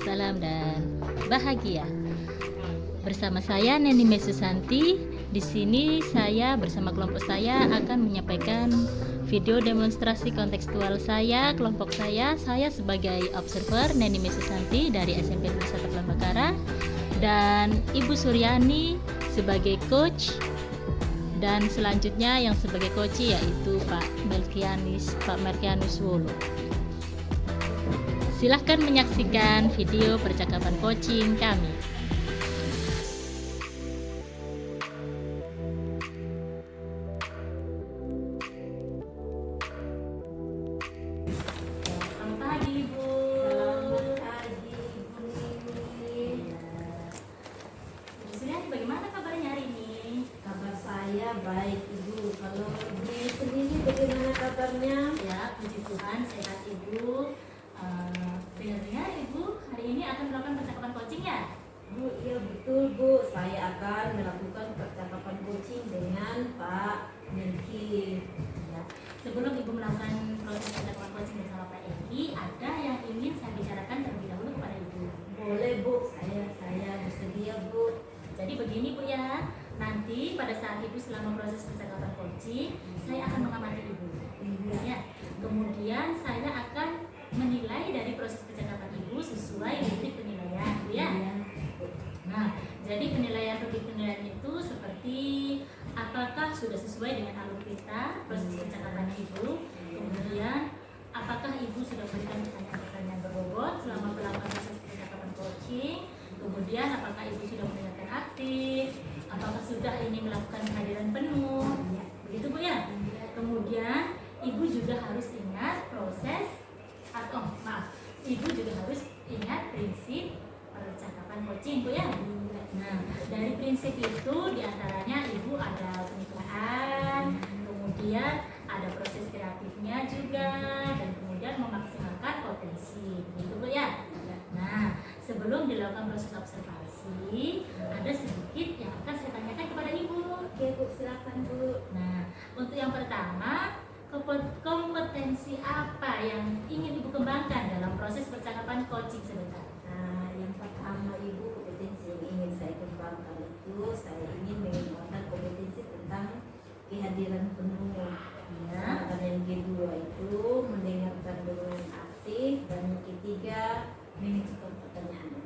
salam dan bahagia. Bersama saya Neni Mesusanti. Di sini saya bersama kelompok saya akan menyampaikan video demonstrasi kontekstual saya, kelompok saya. Saya sebagai observer Neni Mesusanti dari SMP Negeri 1 Lembakara dan Ibu Suryani sebagai coach, dan selanjutnya yang sebagai coach yaitu Pak Melkianus Wolo. Silahkan menyaksikan video percakapan coaching kami. Selamat pagi, Ibu. Selamat pagi, Ibu Nini. Ibu Suryani, bagaimana kabarnya hari ini? Kabar saya baik, Ibu. Kalau di sendiri bagaimana kabarnya? Ya, puji Tuhan, sehat Ibu. Dengar-dengar Ibu hari ini akan melakukan percakapan coaching ya? Bu, iya betul, Bu. Saya akan melakukan percakapan coaching dengan Pak Melki. Ya. Sebelum Ibu melakukan proses percakapan coaching bersama Pak Eki, ada yang ingin saya bicarakan terlebih dahulu kepada Ibu. Boleh, Bu. Saya bersedia, Bu. Jadi begini Bu ya, nanti pada saat Ibu selama proses percakapan coaching, saya akan mengamati Ibu. Iya. Ya. Kemudian saya akan menilai dari proses percakapan Ibu sesuai rubrik penilaian, Bu ya. Iya. Nah, jadi rubrik penilaian itu seperti apakah sudah sesuai dengan alur kita proses percakapan Ibu. Kemudian apakah Ibu sudah memberikan pertanyaan-pertanyaan berbobot selama melakukan proses percakapan coaching. Kemudian apakah Ibu sudah mendengarkan aktif, apakah sudah ini melakukan kehadiran penuh, begitu Bu ya. Kemudian Ibu juga harus ingat Ibu juga harus ingat prinsip percakapan coaching Bu ya. Nah, dari prinsip itu diantaranya Ibu ada pemikiran, kemudian ada proses kreatifnya juga, dan kemudian memaksimalkan potensi, begitu Bu ya. Nah, sebelum dilakukan proses observasi, ada sedikit yang akan saya tanyakan kepada Ibu. Oke, Bu. Silakan, Bu. Nah, untuk yang pertama, kompetensi apa yang ingin Ibu kembangkan dalam proses percakapan coaching sebentar? Nah, yang pertama, Ibu, kompetensi yang ingin saya kembangkan itu saya ingin mengembangkan kompetensi tentang kehadiran penuh. Ya. Dan yang kedua itu mendengarkan dengan aktif, dan yang ketiga mengajukan pertanyaan.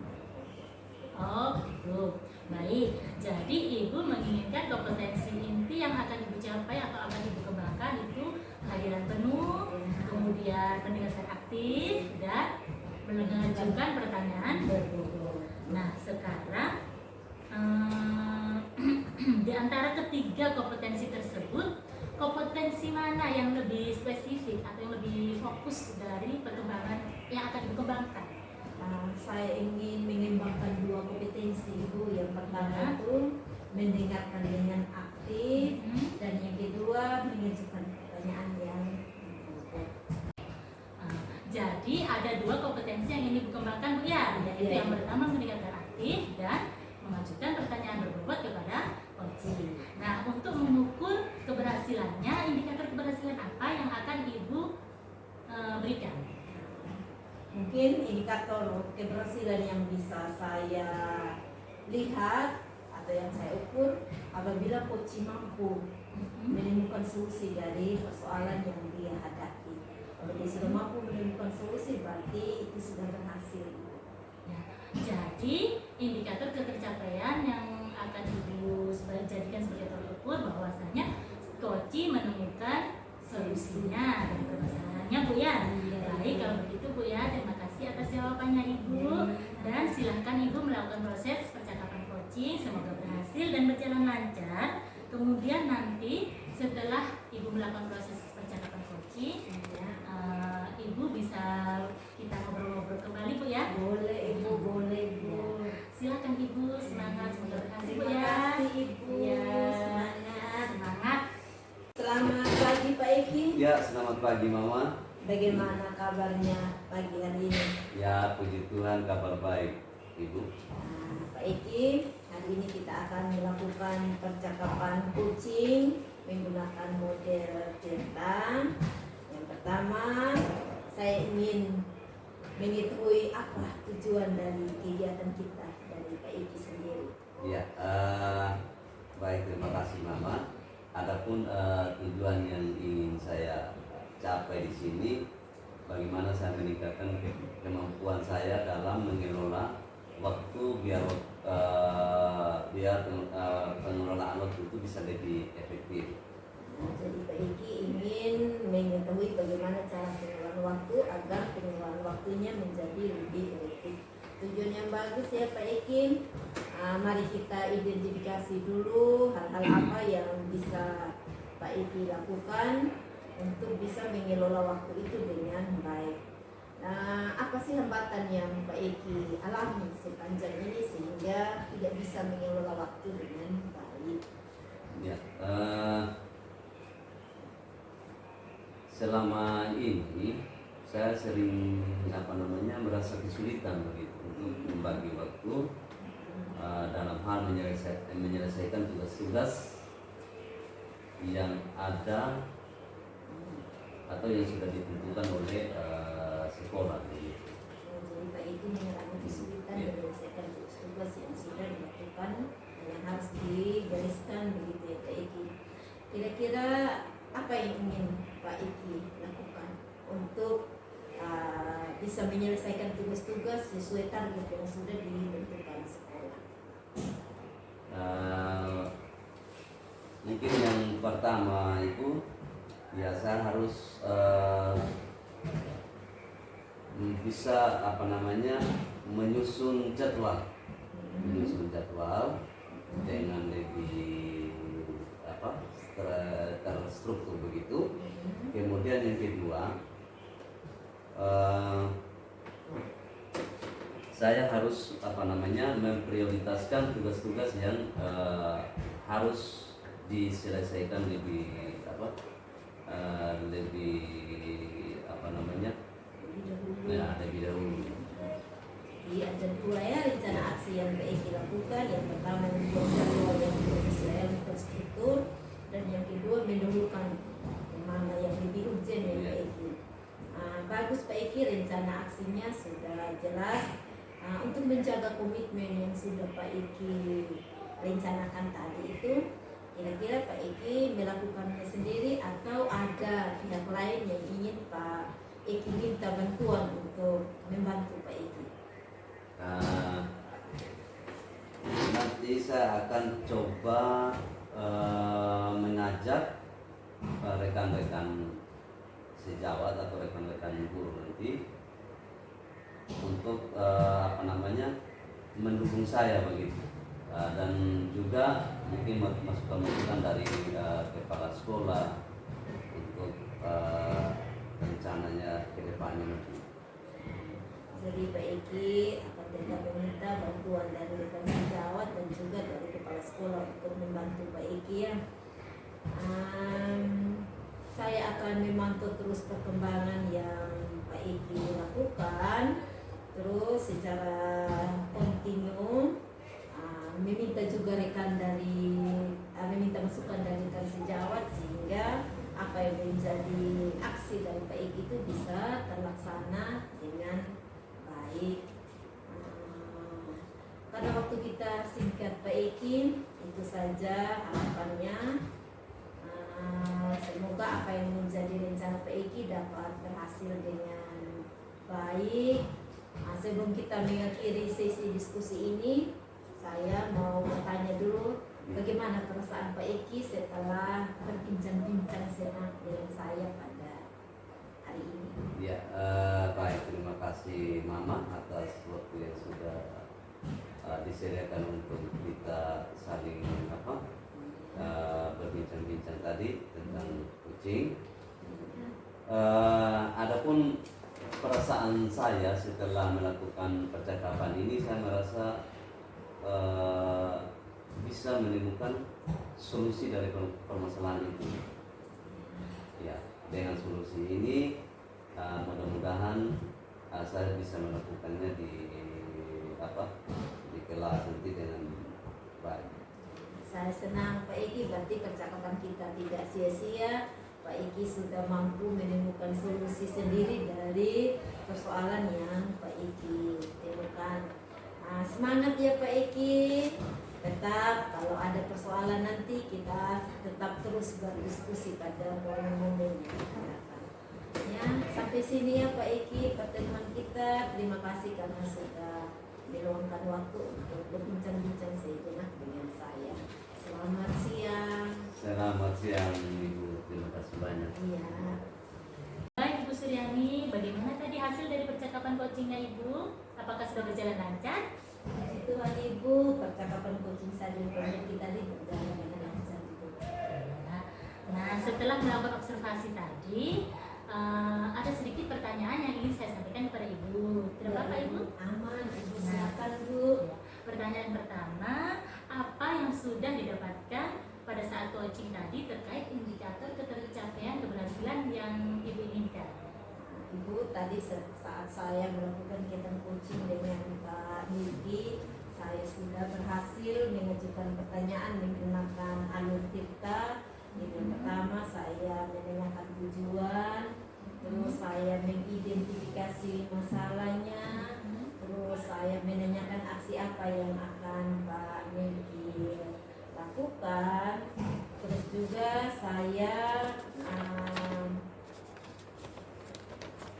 Oh, gitu. Baik. Jadi Ibu menginginkan kompetensi inti yang akan Ibu capai atau akan Ibu kembangkan itu kehadiran penuh, kemudian mendengarkan aktif, dan mengajukan pertanyaan berbobot. Nah, sekarang di antara ketiga kompetensi tersebut, kompetensi mana yang lebih spesifik atau yang lebih fokus dari perkembangan yang akan Ibu kembangkan? Nah, saya ingin mengembangkan dua kompetensi, Ibu. Yang pertama Ya. itu mendengarkan dengan aktif, dan yang kedua mengajukan pertanyaan yang berbobot. Jadi ada dua kompetensi yang ingin Ibu kembangkan Bu ya, yaitu Iya. yang pertama mendengarkan aktif dan mengajukan pertanyaan berbobot kepada coaching. Nah, untuk mengukur keberhasilannya, indikator keberhasilan apa yang akan Ibu berikan? Mungkin indikator keberhasilan yang bisa saya lihat atau yang saya ukur apabila coach mampu menemukan solusi dari persoalan yang dia hadapi. Kalau dia sudah mampu menemukan solusi, berarti itu sudah berhasil. Ya, jadi indikator ketercapaian yang akan Ibu jadikan sebagai tolak ukur bahwasanya coach menemukan solusinya dari permasalahannya Bu ya. Baik, kalau begitu Bu ya, terima kasih atas jawabannya Ibu, dan silahkan Ibu melakukan proses percakapan coaching, semoga berhasil dan berjalan lancar. Kemudian nanti setelah Ibu melakukan proses percakapan coaching, Ibu bisa kita ngobrol-ngobrol kembali Bu ya. Boleh, Ibu, boleh, Bu. Silakan Ibu, semangat, semoga berhasil Bu Terima ya. kasih, Ibu. Ya. Semangat. Semangat. Selamat pagi, Pak Eki. Ya, selamat pagi Mama. Bagaimana kabarnya pagi hari ini? Ya, puji Tuhan kabar baik Ibu. Nah, Pak Eki, hari ini kita akan melakukan percakapan coaching menggunakan model cerita. Yang pertama, saya ingin mengetahui apa tujuan tujuan dari kegiatan kita dari Pak Iki sendiri. Ya, baik, terima kasih Mama. Adapun tujuan yang ingin saya capai di sini, bagaimana saya meningkatkan kemampuan saya dalam mengelola waktu biar pengelolaan waktu itu bisa lebih efektif. Nah, jadi Pak Iki ingin mengetahui bagaimana cara pengelolaan waktu agar pengelolaan waktunya menjadi lebih efektif. Tujuan yang bagus ya Pak Iki. Mari kita identifikasi dulu hal-hal apa yang bisa Pak Iki lakukan untuk bisa mengelola waktu itu dengan baik. Nah, apa sih hambatan yang Pak Iki alami sepanjang ini sehingga tidak bisa mengelola waktu dengan baik? Ya, selama ini saya sering merasa kesulitan begitu untuk membagi waktu dalam hal menyelesaikan tugas-tugas yang ada atau yang sudah ditentukan oleh sekolah begitu. Jadi Pak Iki mengalami kesulitan menyelesaikan tugas yang sudah dilakukan dan yang harus digariskan begitu ya Pak Iki. Kira-kira apa yang ingin Pak Iki lakukan untuk bisa menyelesaikan tugas-tugas sesuai target yang sudah ditentukan sekolah? Mungkin yang pertama itu ya saya harus bisa menyusun jadwal dengan lebih terstruktur begitu. Kemudian yang kedua, saya harus memprioritaskan tugas-tugas yang harus diselesaikan lebih lebih dahulu. Jadi ada dua ya rencana aksi yang Pak Iki lakukan. Yang pertama membuat jadwal yang profesional terstruktur, dan yang kedua mendahulukan mana yang lebih urgent ya Pak Iki. Bagus Pak Iki, rencana aksinya sudah jelas. Untuk menjaga komitmen yang sudah Pak Iki rencanakan tadi itu, kira-kira Pak Iki melakukannya sendiri atau ada pihak lain yang ingin Pak Iki minta bantuan untuk membantu Pak Iki? Nanti saya akan coba mengajak rekan-rekan sejawat atau rekan-rekan guru nanti untuk mendukung saya begitu, dan juga mungkin masukan dari kepala sekolah untuk rencananya ke depannya nanti. Jadi Pak Iki akan tetap meminta bantuan dari rekan sejawat dan juga dari kepala sekolah untuk membantu Pak Iki ya. Saya akan memantau terus perkembangan yang Pak Iki lakukan, terus secara kontinu meminta juga meminta masukan dari rekan sejawat sehingga apa yang menjadi aksi dari Pak Iki itu bisa terlaksana dengan baik. Karena waktu kita singkat Pak Iki, itu saja harapannya. Semoga apa yang menjadi rencana Pak Iki dapat berhasil dengan baik. Sebelum kita mengakhiri sesi diskusi ini, saya mau bertanya dulu, bagaimana perasaan Pak Iki setelah berbincang-bincang senang dengan saya pada hari ini? Ya, baik, terima kasih Mama atas waktu yang sudah disediakan untuk kita saling berbincang-bincang tadi tentang kucing. Adapun perasaan saya setelah melakukan percakapan ini, saya merasa bisa menemukan solusi dari permasalahan itu. Ya, dengan solusi ini mudah-mudahan saya bisa melakukannya di kelas nanti dengan baik. Saya senang Pak Iki, berarti percakapan kita tidak sia-sia. Pak Iki sudah mampu menemukan solusi sendiri dari persoalan yang Pak Iki temukan. semangat ya Pak Eki. Tetap kalau ada persoalan nanti kita tetap terus berdiskusi pada momen-momen yang akan datang. Ya, sampai sini ya Pak Eki pertemuan kita. Terima kasih karena sudah meluangkan waktu untuk berbincang-bincang sejenak dengan saya. Selamat siang. Selamat siang Ibu, terima kasih banyak. Iya. Baik Ibu Suryani, bagaimana tadi hasil dari percakapan coachingnya Ibu? Apakah sudah berjalan lancar? Puji Tuhan Ibu, percakapan coaching saya dengan Eki tadi berjalan dengan lancar Ibu. Nah, setelah melakukan observasi tadi, ada sedikit pertanyaan yang ingin saya sampaikan kepada Ibu. Tidak apa-apa Ibu? Aman, Ibu silakan Bu. Ya. Pertanyaan pertama, apa yang sudah didapatkan pada saat coaching tadi terkait indikator ketercapaian keberhasilan yang Ibu inginkan? Ibu, tadi saat saya melakukan kegiatan coaching dengan Pak Niki, saya sudah berhasil mengajukan pertanyaan menggunakan alur tirta. Yang pertama saya menanyakan tujuan, terus saya mengidentifikasi masalahnya, terus saya menanyakan aksi apa yang akan Pak Niki lakukan, terus juga saya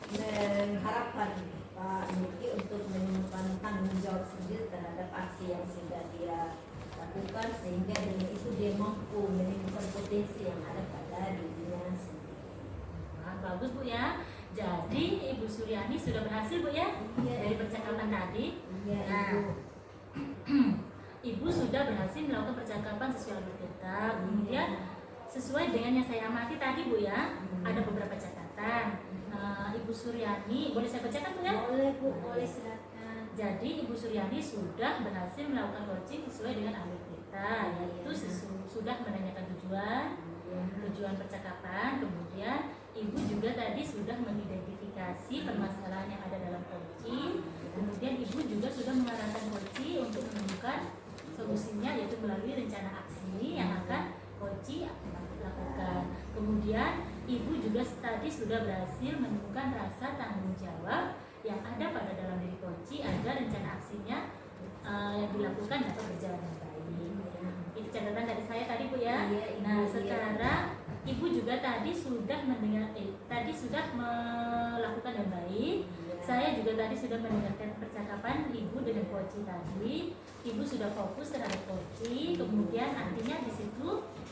mengharapkan Pak Niki untuk menemukan tanggung jawab sendiri terhadap aksi yang sudah dia lakukan, sehingga dengan itu dia mampu menemukan potensi yang ada pada dirinya sendiri. Nah, bagus Bu ya. Jadi Ibu Suryani sudah berhasil Bu ya Iya. dari percakapan tadi. Iya Nah, Ibu. Ibu sudah berhasil melakukan percakapan sesuai alur kita. Kemudian sesuai dengan yang saya amati tadi Bu ya, ada beberapa catatan. Ibu Suryani, boleh saya bacakan Bu ya? Boleh Bu, boleh silakan. Jadi Ibu Suryani sudah berhasil melakukan coaching sesuai dengan alur kita, yaitu sudah menanyakan tujuan percakapan, kemudian Ibu juga tadi sudah mengidentifikasi permasalahan yang ada dalam coaching, kemudian Ibu juga sudah mengarahkan coaching untuk menemukan solusinya, yaitu melalui rencana aksi yang akan coaching lakukan. Kemudian Ibu juga tadi sudah berhasil menemukan rasa tanggung jawab yang ada pada dalam diri coaching agar rencana aksinya yang dilakukan dapat berjalan dengan baik. Itu catatan dari saya tadi Bu ya. Iya, Ibu, Nah iya. sekarang Ibu juga tadi sudah tadi sudah melakukan dengan baik. Saya juga tadi sudah mendengarkan percakapan Ibu dengan coaching tadi. Ibu sudah fokus terhadap coaching, kemudian artinya di situ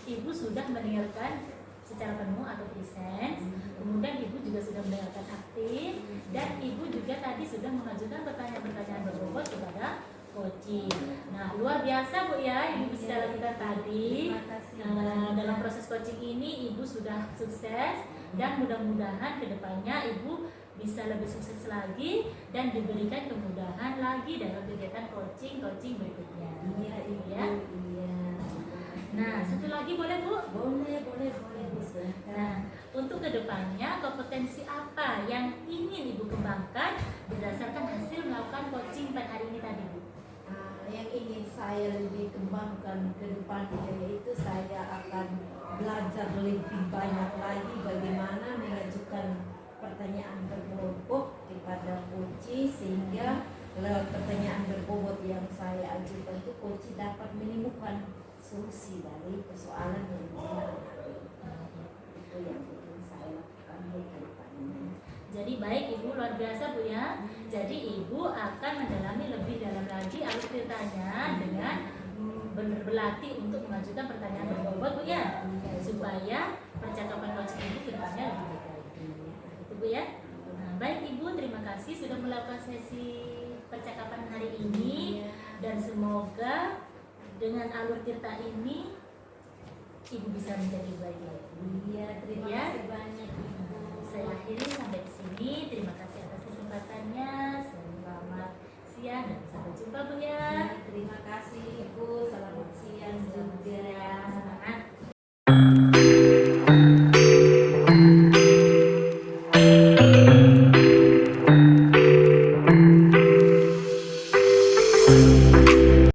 Ibu sudah mendengarkan secara penuh atau presence, kemudian Ibu juga sudah mendengarkan aktif, dan Ibu juga tadi sudah mengajukan pertanyaan-pertanyaan berbobot kepada coaching. Nah, luar biasa Bu ya Ibu bisa lakukan tadi. Terima kasih. Dalam proses coaching ini Ibu sudah sukses, dan mudah-mudahan kedepannya Ibu bisa lebih sukses lagi dan diberikan kemudahan lagi dalam kegiatan coaching berikutnya. Iya Ibu. Ya. Iya. Nah, satu lagi boleh Bu? Boleh Bu, silakan. Nah, untuk kedepannya kompetensi apa yang ingin Ibu kembangkan berdasarkan hasil melakukan coaching pada hari ini tadi Bu? Yang ingin saya lebih kembangkan ke depannya yaitu saya akan belajar lebih banyak lagi bagaimana mengajukan pertanyaan berbobot kepada coach, sehingga lewat pertanyaan berbobot yang saya ajukan itu coach dapat menemukan solusi dari persoalan yang dia hadapi. Itu yang ingin saya lakukan ke depannya. Jadi baik Ibu, luar biasa Bu ya. Jadi Ibu akan mendalami lebih dalam lagi alur ceritanya dengan berlatih untuk mengajukan pertanyaan berbobot Bu ya, supaya percakapan coaching Ibu kedepannya lebih baik lagi. Itu Bu ya. Nah, baik Ibu, terima kasih sudah melakukan sesi percakapan hari ini, dan semoga dengan alur tirta ini Ibu bisa menjadi baik lagi. Iya, terima Ya. kasih banyak Ibu. Saya akhiri sampai di sini. Terima kasih atas kesempatannya. Selamat siang dan sampai jumpa Bu ya. Terima kasih Ibu. Selamat siang juga. Semangat.